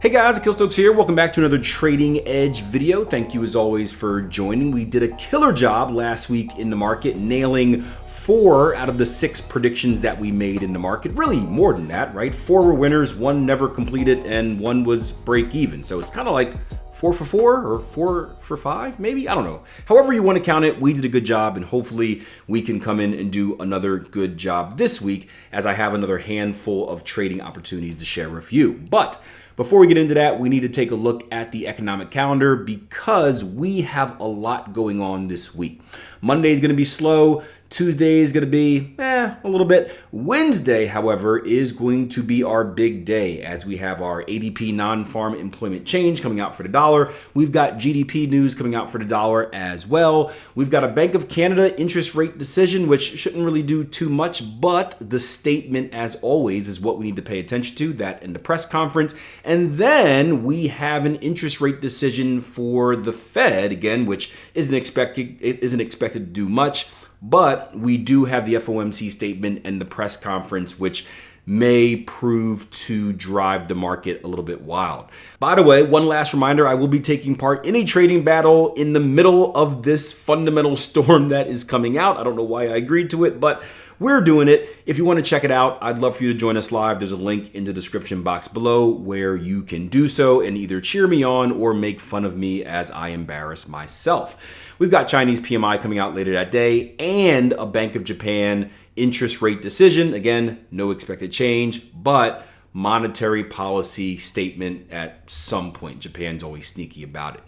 Hey guys, Stokes here. Welcome back to another Trading Edge video. Thank you as always for joining. We did a killer job last week in the market, nailing 4 out of the 6 predictions that we made in the market. Really more than that, right? 4 were winners, 1 never completed, and 1 was break even. So it's kind of like 4 for 4 or 4 for 5, maybe? I don't know. However you want to count it, we did a good job, and hopefully we can come in and do another good job this week as I have another handful of trading opportunities to share with you. But before we get into that, we need to take a look at the economic calendar because we have a lot going on this week. Monday is going to be slow. Tuesday is going to be a little bit. Wednesday, however, is going to be our big day as we have our ADP non-farm employment change coming out for the dollar. We've got GDP news coming out for the dollar as well. We've got a Bank of Canada interest rate decision, which shouldn't really do too much, but the statement, as always, is what we need to pay attention to, that in the press conference. And then we have an interest rate decision for the Fed, again, which isn't expected to do much. But we do have the FOMC statement and the press conference, which may prove to drive the market a little bit wild. By the way, one last reminder, I will be taking part in a trading battle in the middle of this fundamental storm that is coming out. I don't know why I agreed to it, but we're doing it. If you want to check it out, I'd love for you to join us live. There's a link in the description box below where you can do so and either cheer me on or make fun of me as I embarrass myself. We've got Chinese PMI coming out later that day and a Bank of Japan interest rate decision. Again, no expected change, but monetary policy statement at some point. Japan's always sneaky about it.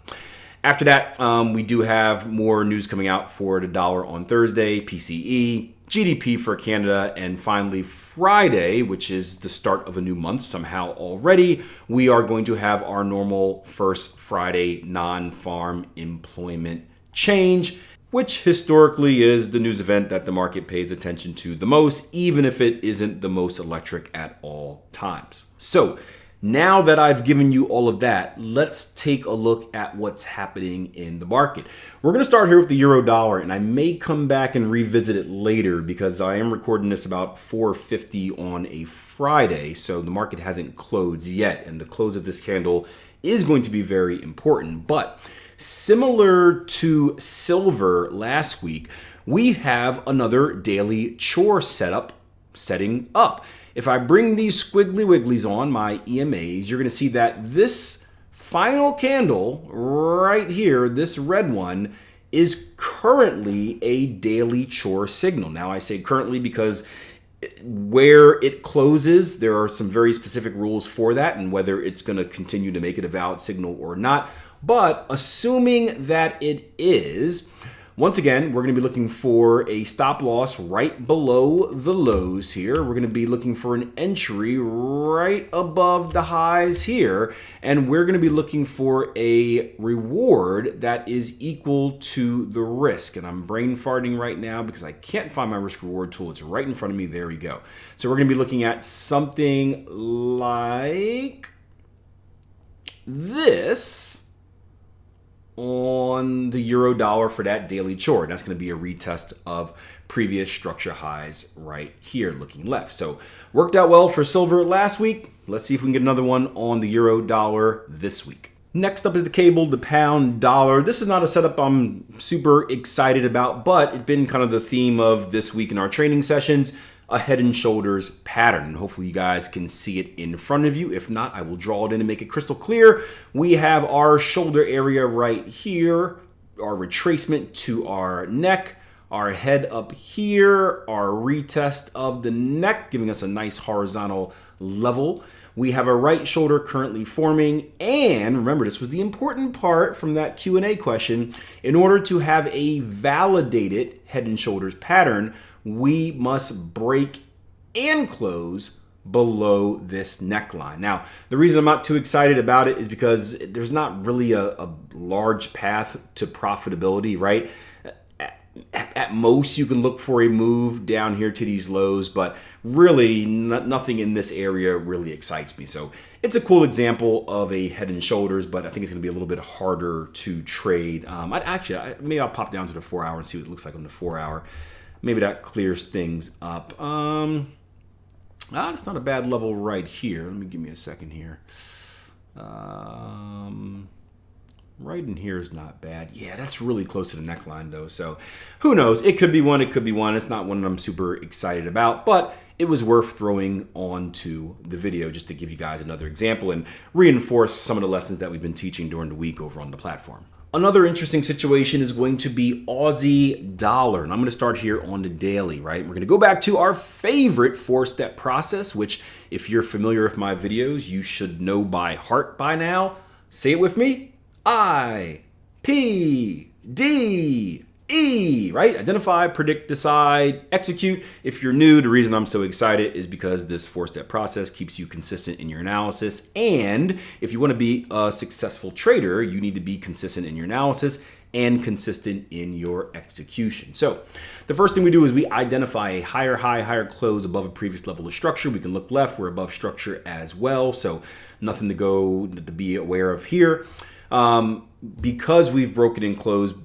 After that, we do have more news coming out for the dollar on Thursday, PCE, GDP for Canada, and finally Friday, which is the start of a new month somehow already, we are going to have our normal first Friday non-farm employment change, which historically is the news event that the market pays attention to the most, even if it isn't the most electric at all times. So now that I've given you all of that, let's take a look at what's happening in the market. We're going to start here with the euro dollar, and I may come back and revisit it later because I am recording this about 4:50 on a Friday, so the market hasn't closed yet, and the close of this candle is going to be very important. But similar to silver last week, we have another daily Chore setting up. If I bring these squiggly wigglies on, my EMAs, you're going to see that this final candle right here, this red one, is currently a daily Chore signal. Now I say currently because where it closes, there are some very specific rules for that and whether it's going to continue to make it a valid signal or not. But assuming that it is, once again, we're going to be looking for a stop loss right below the lows here. We're going to be looking for an entry right above the highs here. And we're going to be looking for a reward that is equal to the risk. And I'm brain farting right now because I can't find my risk reward tool. It's right in front of me. There we go. So we're going to be looking at something like this on the euro dollar for that daily Chore. That's going to be a retest of previous structure highs right here looking left. So worked out well for silver last week. Let's see if we can get another one on the euro dollar this week. Next up is the cable, the pound dollar. This is not a setup I'm super excited about, but it's been kind of the theme of this week in our training sessions. A head and shoulders pattern. And hopefully you guys can see it in front of you. If not, I will draw it in and make it crystal clear. We have our shoulder area right here, our retracement to our neck, our head up here, our retest of the neck, giving us a nice horizontal level. We have a right shoulder currently forming, and remember, this was the important part from that Q&A question. In order to have a validated head and shoulders pattern, we must break and close below this neckline. Now, the reason I'm not too excited about it is because there's not really a large path to profitability, right? At most, you can look for a move down here to these lows, but really nothing in this area really excites me. So it's a cool example of a head and shoulders, but I think it's going to be a little bit harder to trade. Maybe I'll pop down to the 4 hour and see what it looks like on the 4 hour. Maybe that clears things up. It's not a bad level right here. Give me a second here. Right in here is not bad. Yeah, that's really close to the neckline though. So who knows? It could be one. It could be one. It's not one that I'm super excited about, but it was worth throwing onto the video just to give you guys another example and reinforce some of the lessons that we've been teaching during the week over on the platform. Another interesting situation is going to be Aussie dollar. And I'm going to start here on the daily, right? We're going to go back to our favorite 4-step process, which if you're familiar with my videos, you should know by heart by now. Say it with me. I, P, D, E, right? Identify, predict, decide, execute. If you're new, the reason I'm so excited is because this 4-step process keeps you consistent in your analysis. And if you want to be a successful trader, you need to be consistent in your analysis and consistent in your execution. So the first thing we do is we identify a higher high, higher close above a previous level of structure. We can look left, we're above structure as well. So nothing to be aware of here. Because we've broken and closed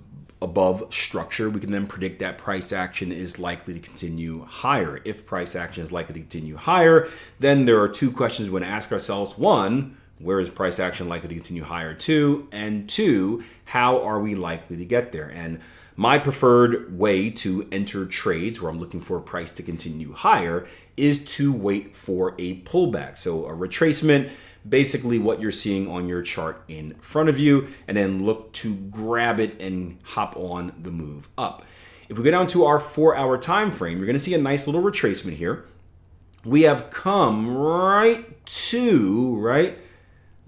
above structure, we can then predict that price action is likely to continue higher. If price action is likely to continue higher, then there are two questions we want to ask ourselves. One, where is price action likely to continue higher to? And two, how are we likely to get there? And my preferred way to enter trades where I'm looking for a price to continue higher is to wait for a pullback. So a retracement, basically what you're seeing on your chart in front of you, and then look to grab it and hop on the move up. If we go down to our 4-hour time frame, you're going to see a nice little retracement here. We have come right to,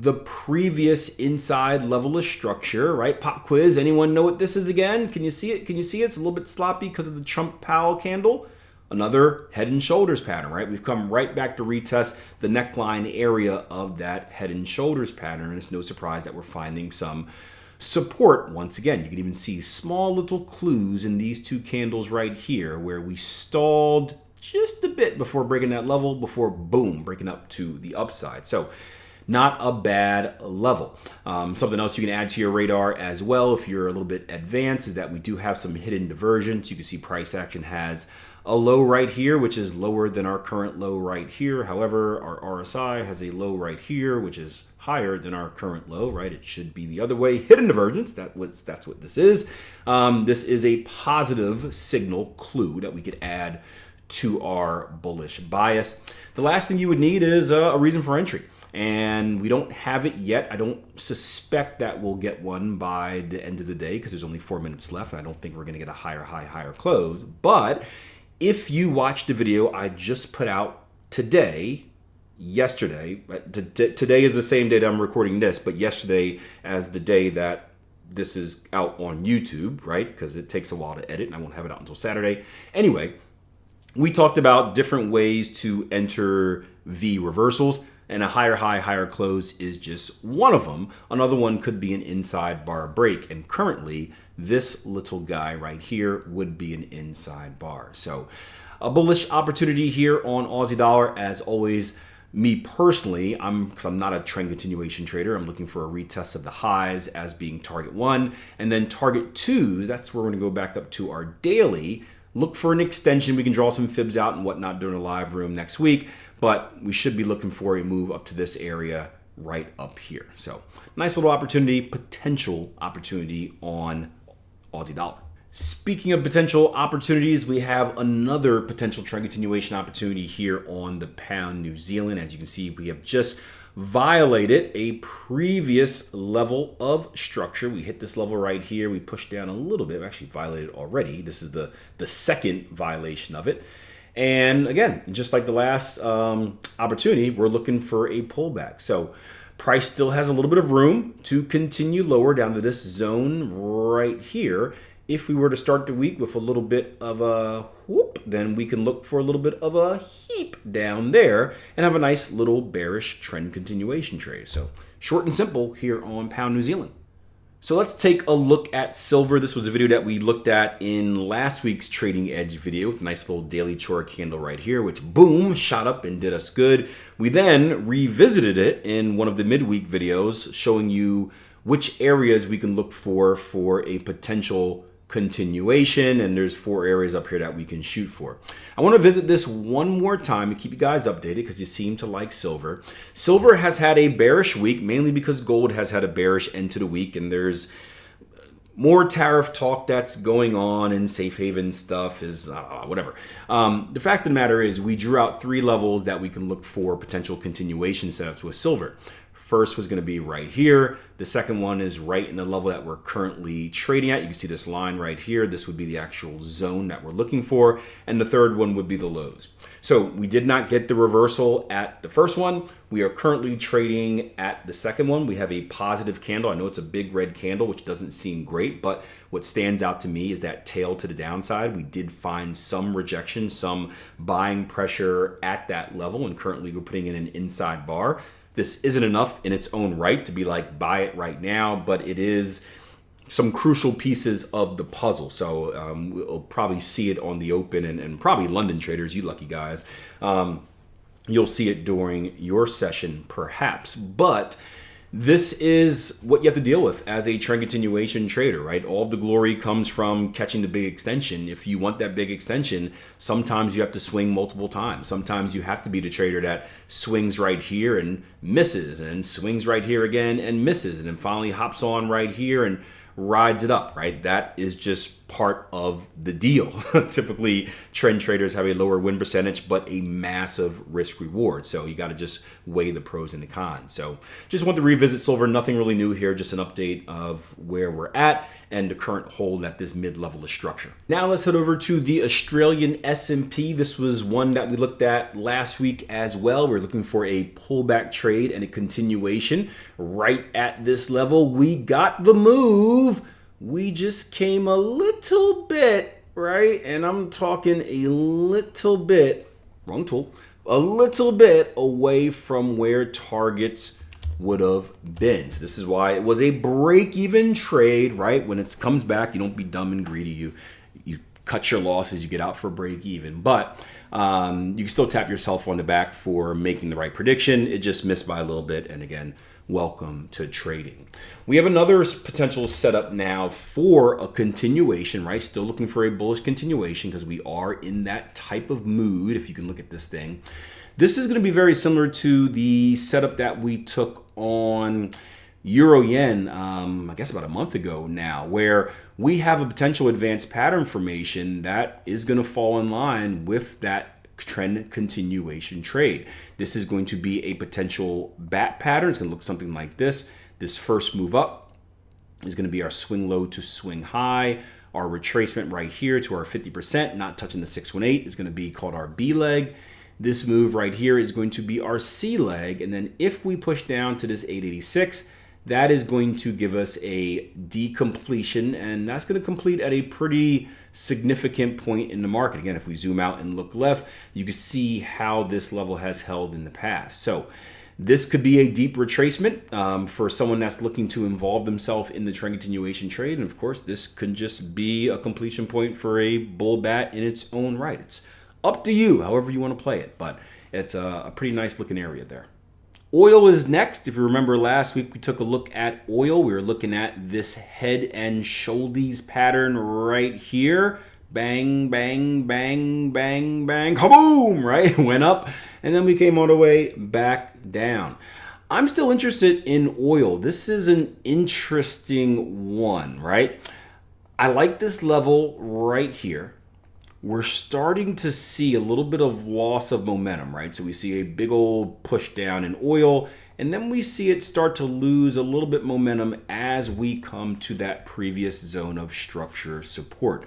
the previous inside level of structure, right? Pop quiz, anyone know what this is again? Can you see it? Can you see it? It's a little bit sloppy because of the Trump Powell candle. Another head and shoulders pattern, right? We've come right back to retest the neckline area of that head and shoulders pattern. And it's no surprise that we're finding some support once again. You can even see small little clues in these two candles right here where we stalled just a bit before breaking that level, before boom, breaking up to the upside. So not a bad level. Something else you can add to your radar as well if you're a little bit advanced is that we do have some hidden divergence. You can see price action has a low right here, which is lower than our current low right here. However, our RSI has a low right here, which is higher than our current low, right? It should be the other way. Hidden divergence, that's what this is. This is a positive signal clue that we could add to our bullish bias. The last thing you would need is a reason for entry. And we don't have it yet. I don't suspect that we'll get one by the end of the day because there's only 4 minutes left. And I don't think we're going to get a higher high, higher close. But if you watched the video I just put out yesterday, today is the same day that I'm recording this, but yesterday as the day that this is out on YouTube, right? Because it takes a while to edit and I won't have it out until Saturday. Anyway, we talked about different ways to enter V reversals. And a higher high, higher close is just one of them. Another one could be an inside bar break. And currently, this little guy right here would be an inside bar. So a bullish opportunity here on Aussie dollar. As always, me personally, because I'm not a trend continuation trader, I'm looking for a retest of the highs as being target 1. And then target 2, that's where we're going to go back up to our daily. Look for an extension. We can draw some fibs out and whatnot during a live room next week, but we should be looking for a move up to this area right up here. So nice little opportunity, potential opportunity on Aussie dollar. Speaking of potential opportunities, we have another potential trend continuation opportunity here on the pound New Zealand. As you can see, we have just violated a previous level of structure. We hit this level right here. We pushed down a little bit. We actually violated already. This is the second violation of it. And again, just like the last opportunity, we're looking for a pullback. So price still has a little bit of room to continue lower down to this zone right here. If we were to start the week with a little bit of a whoop, then we can look for a little bit of a heap down there and have a nice little bearish trend continuation trade. So short and simple here on pound New Zealand. So let's take a look at silver. This was a video that we looked at in last week's Trading Edge video with a nice little daily Chore candle right here, which boom, shot up and did us good. We then revisited it in one of the midweek videos showing you which areas we can look for a potential continuation, and there's 4 areas up here that we can shoot for. I want to visit this one more time and keep you guys updated because you seem to like silver. Silver has had a bearish week, mainly because gold has had a bearish end to the week, and there's more tariff talk that's going on, and safe haven stuff is whatever. The fact of the matter is we drew out 3 levels that we can look for potential continuation setups with silver. First was going to be right here. The second one is right in the level that we're currently trading at. You can see this line right here. This would be the actual zone that we're looking for. And the third one would be the lows. So we did not get the reversal at the first one. We are currently trading at the second one. We have a positive candle. I know it's a big red candle, which doesn't seem great, but what stands out to me is that tail to the downside. We did find some rejection, some buying pressure at that level, and currently we're putting in an inside bar. This isn't enough in its own right to be like, buy it right now, but it is some crucial pieces of the puzzle. So we'll probably see it on the open, and probably London traders, you lucky guys. You'll see it during your session perhaps, but this is what you have to deal with as a trend continuation trader, right? All of the glory comes from catching the big extension. If you want that big extension, sometimes you have to swing multiple times. Sometimes you have to be the trader that swings right here and misses, and swings right here again and misses, and then finally hops on right here and rides it up, right? That is just part of the deal. Typically, trend traders have a lower win percentage, but a massive risk reward. So you got to just weigh the pros and the cons. So just want to revisit silver. Nothing really new here, just an update of where we're at and the current hold at this mid-level of structure. Now let's head over to the Australian S&P. This was one that we looked at last week as well. We're looking for a pullback trade and a continuation right at this level. We got the move. We just came a little bit, right? And I'm talking a little bit, wrong tool, a little bit away from where targets would have been. So this is why it was a break-even trade, right? When it comes back, you don't be dumb and greedy. You cut your losses, you get out for break even. But you can still tap yourself on the back for making the right prediction. It just missed by a little bit. And again, welcome to trading. We have another potential setup now for a continuation, right? Still looking for a bullish continuation because we are in that type of mood, if you can look at this thing. This is going to be very similar to the setup that we took on Euro Yen, I guess about a month ago now, where we have a potential advanced pattern formation that is going to fall in line with that trend continuation trade. This is going to be a potential bat pattern. It's going to look something like this. This first move up is going to be our swing low to swing high. Our retracement right here to our 50%, not touching the 618, is going to be called our B leg. This move right here is going to be our C leg. And then if we push down to this 886, that is going to give us a decompletion, and that's going to complete at a pretty significant point in the market. Again, if we zoom out and look left, you can see how this level has held in the past. So this could be a deep retracement for someone that's looking to involve themselves in the trend continuation trade. And of course, this could just be a completion point for a bull bat in its own right. It's up to you, however you want to play it, but it's a pretty nice looking area there. Oil is next. If you remember last week, we took a look at oil. We were looking at this head and shoulders pattern right here. Bang, bang, bang, bang, bang, kaboom, right? Went up, and then we came all the way back down. I'm still interested in oil. This is an interesting one, right? I like this level right here. We're starting to see a little bit of loss of momentum, right? So we see a big old push down in oil, and then we see it start to lose a little bit momentum as we come to that previous zone of structure support.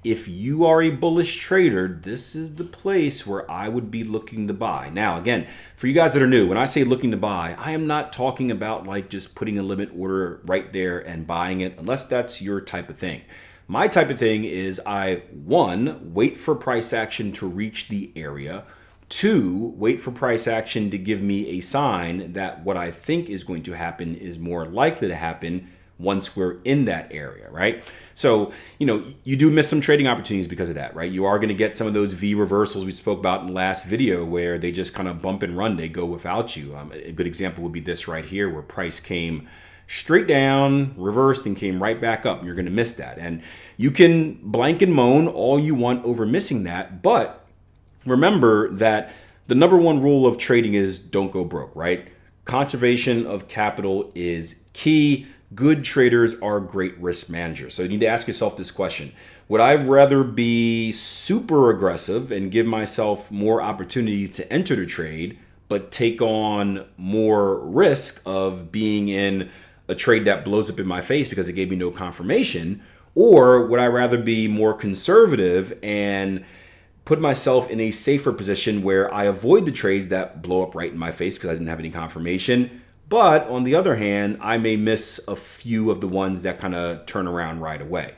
If you are a bullish trader, this is the place where I would be looking to buy. Now, again, for you guys that are new, when I say looking to buy, I am not talking about like just putting a limit order right there and buying it, unless that's your type of thing. My type of thing is one, wait for price action to reach the area. 2, wait for price action to give me a sign that what I think is going to happen is more likely to happen once we're in that area, right? So, you do miss some trading opportunities because of that, right? You are going to get some of those V reversals we spoke about in the last video where they just kind of bump and run, they go without you. A good example would be this right here where price came straight down, reversed, and came right back up. And you're going to miss that. And you can blank and moan all you want over missing that, but remember that the number one rule of trading is don't go broke, right? Conservation of capital is key. Good traders are great risk managers. So you need to ask yourself this question. Would I rather be super aggressive and give myself more opportunities to enter the trade, but take on more risk of being in a trade that blows up in my face because it gave me no confirmation? Or would I rather be more conservative and put myself in a safer position where I avoid the trades that blow up right in my face because I didn't have any confirmation? But on the other hand, I may miss a few of the ones that kind of turn around right away.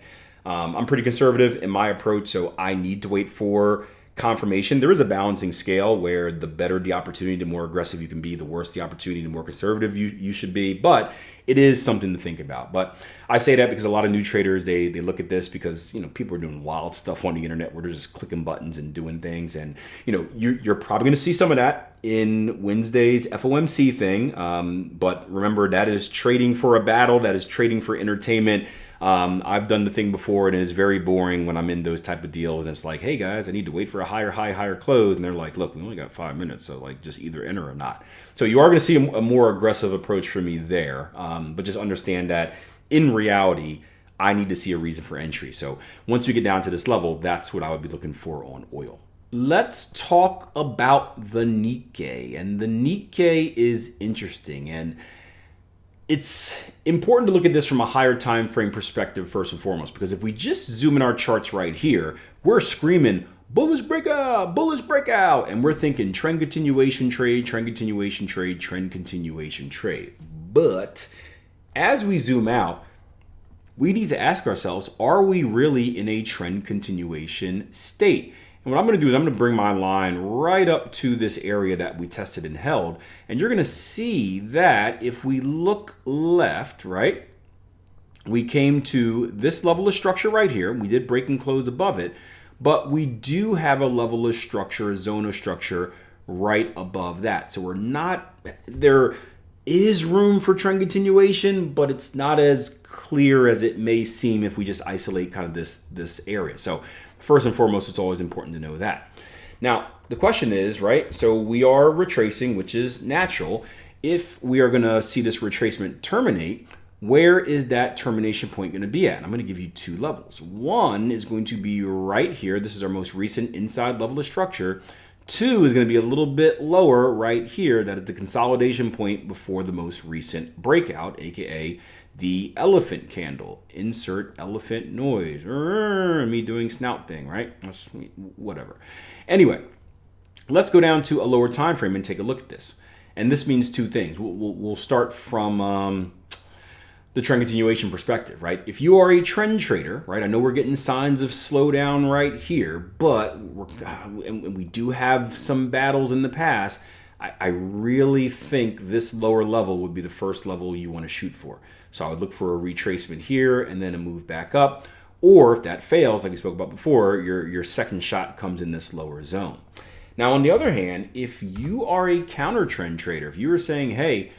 I'm pretty conservative in my approach, so I need to wait for confirmation. There is a balancing scale where the better the opportunity, the more aggressive you can be, the worse the opportunity, the more conservative you should be. But it is something to think about. But I say that because a lot of new traders, they look at this because, people are doing wild stuff on the internet where they're just clicking buttons and doing things. And, you're probably going to see some of that in Wednesday's FOMC thing. But remember, that is trading for a battle. That is trading for entertainment. I've done the thing before, and it is very boring when I'm in those type of deals. And it's like, hey guys, I need to wait for a higher high, higher close. And they're like, look, we only got 5 minutes. So just either enter or not. So you are going to see a more aggressive approach from me there. But just understand that in reality, I need to see a reason for entry. So once we get down to this level, that's what I would be looking for on oil. Let's talk about the Nikkei. And the Nikkei is interesting. And it's important to look at this from a higher time frame perspective first and foremost, because if we just zoom in our charts right here, we're screaming bullish breakout, and we're thinking trend continuation trade, trend continuation trade, trend continuation trade. But as we zoom out, we need to ask ourselves, are we really in a trend continuation state? And what I'm going to do is I'm going to bring my line right up to this area that we tested and held. And you're going to see that if we look left, right, we came to this level of structure right here. We did break and close above it, but we do have a level of structure, a zone of structure right above that. So we're not, there is room for trend continuation, but it's not as clear as it may seem if we just isolate kind of this area. So first and foremost, it's always important to know that. Now, the question is, right, so we are retracing, which is natural. If we are going to see this retracement terminate, where is that termination point going to be at? I'm going to give you two levels. One is going to be right here. This is our most recent inside level of structure. Two is going to be a little bit lower right here. That is the consolidation point before the most recent breakout, aka the elephant candle. Insert elephant noise. Me doing snout thing, right? That's whatever. Anyway, let's go down to a lower time frame and take a look at this. And this means two things. We'll start from the trend continuation perspective, right? If you are a trend trader, right? I know we're getting signs of slowdown right here, but and we do have some battles in the past. I really think this lower level would be the first level you want to shoot for. So I would look for a retracement here and then a move back up. Or if that fails, like we spoke about before, your second shot comes in this lower zone. Now, on the other hand, if you are a counter trend trader, if you were saying, hey,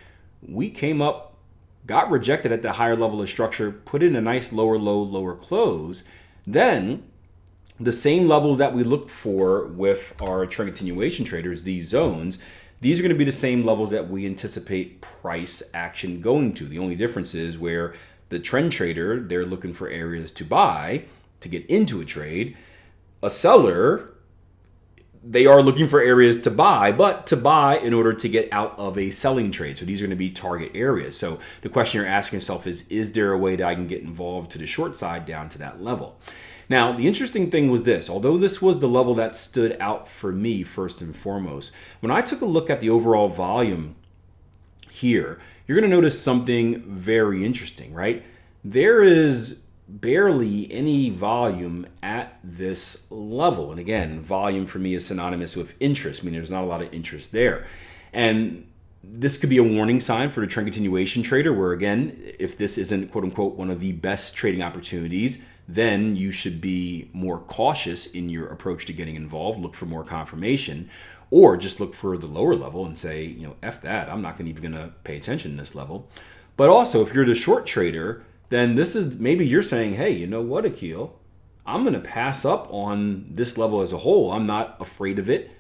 we came up, got rejected at the higher level of structure, put in a nice lower low, lower close, then the same levels that we look for with our trend continuation traders, these zones, these are going to be the same levels that we anticipate price action going to. The only difference is where the trend trader, they're looking for areas to buy to get into a trade. A seller, they are looking for areas to buy, but to buy in order to get out of a selling trade. So these are going to be target areas. So the question you're asking yourself is there a way that I can get involved to the short side down to that level? Now, the interesting thing was this. Although this was the level that stood out for me first and foremost, when I took a look at the overall volume here, you're going to notice something very interesting, right? There is barely any volume at this level. And again, volume for me is synonymous with interest, meaning there's not a lot of interest there. And this could be a warning sign for the trend continuation trader where, again, if this isn't quote unquote one of the best trading opportunities, then you should be more cautious in your approach to getting involved, look for more confirmation, or just look for the lower level and say, F that, I'm not even going to pay attention to this level. But also, if you're the short trader, then this is maybe you're saying, hey, you know what, Akil? I'm going to pass up on this level as a whole. I'm not afraid of it.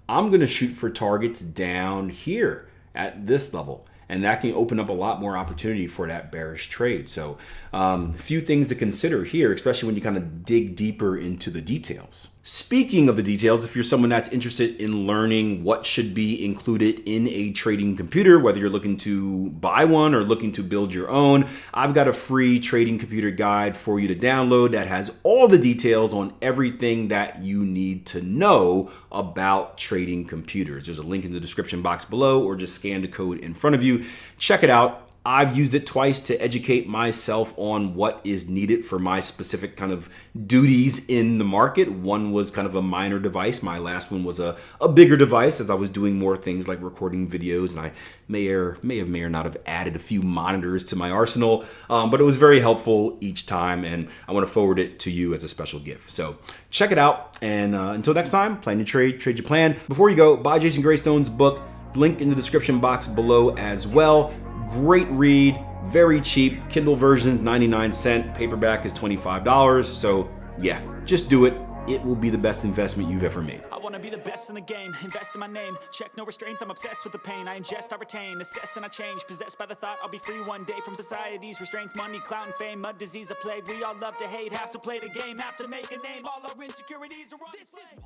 I'm going to shoot for targets down here at this level. And that can open up a lot more opportunity for that bearish trade. So a few things to consider here, especially when you kind of dig deeper into the details. Speaking of the details, if you're someone that's interested in learning what should be included in a trading computer, whether you're looking to buy one or looking to build your own, I've got a free trading computer guide for you to download that has all the details on everything that you need to know about trading computers. There's a link in the description box below, or just scan the code in front of you. Check it out. I've used it twice to educate myself on what is needed for my specific kind of duties in the market. One was kind of a minor device. My last one was a bigger device, as I was doing more things like recording videos, and I may or not have added a few monitors to my arsenal, but it was very helpful each time, and I want to forward it to you as a special gift. So check it out, and until next time, plan your trade your plan. Before you go, buy Jason Graystone's book, link in the description box below as well. Great read, very cheap. Kindle version is 99¢, paperback is $25. So yeah, just do it. It will be the best investment you've ever made. I want to be the best in the game, invest in my name, check no restraints, I'm obsessed with the pain, I ingest, I retain, assess and I change, possessed by the thought I'll be free one day from society's restraints, money, clout and fame, mud, disease, a plague, we all love to hate, have to play the game, have to make a name, all our insecurities are on display.